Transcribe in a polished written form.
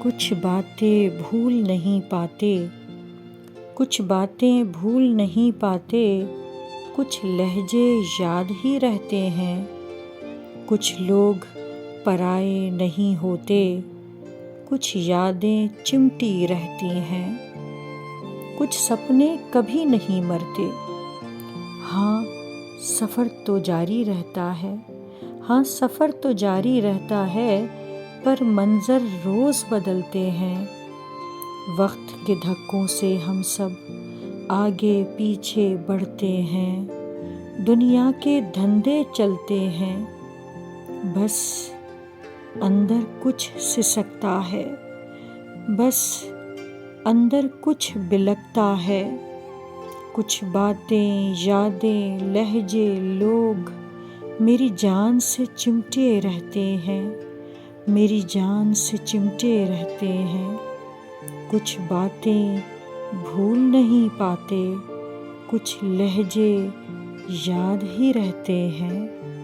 कुछ बातें भूल नहीं पाते, कुछ बातें भूल नहीं पाते, कुछ लहजे याद ही रहते हैं। कुछ लोग पराए नहीं होते, कुछ यादें चिमटी रहती हैं। कुछ सपने कभी नहीं मरते। हाँ, सफ़र तो जारी रहता है, हाँ सफ़र तो जारी रहता है, पर मंज़र रोज़ बदलते हैं। वक्त के धक्कों से हम सब आगे पीछे बढ़ते हैं, दुनिया के धंधे चलते हैं। बस अंदर कुछ सिसकता है, बस अंदर कुछ बिलकता है। कुछ बातें, यादें, लहजे, लोग मेरी जान से चिमटे रहते हैं, मेरी जान से चिमटे रहते हैं। कुछ बातें भूल नहीं पाते, कुछ लहजे याद ही रहते हैं।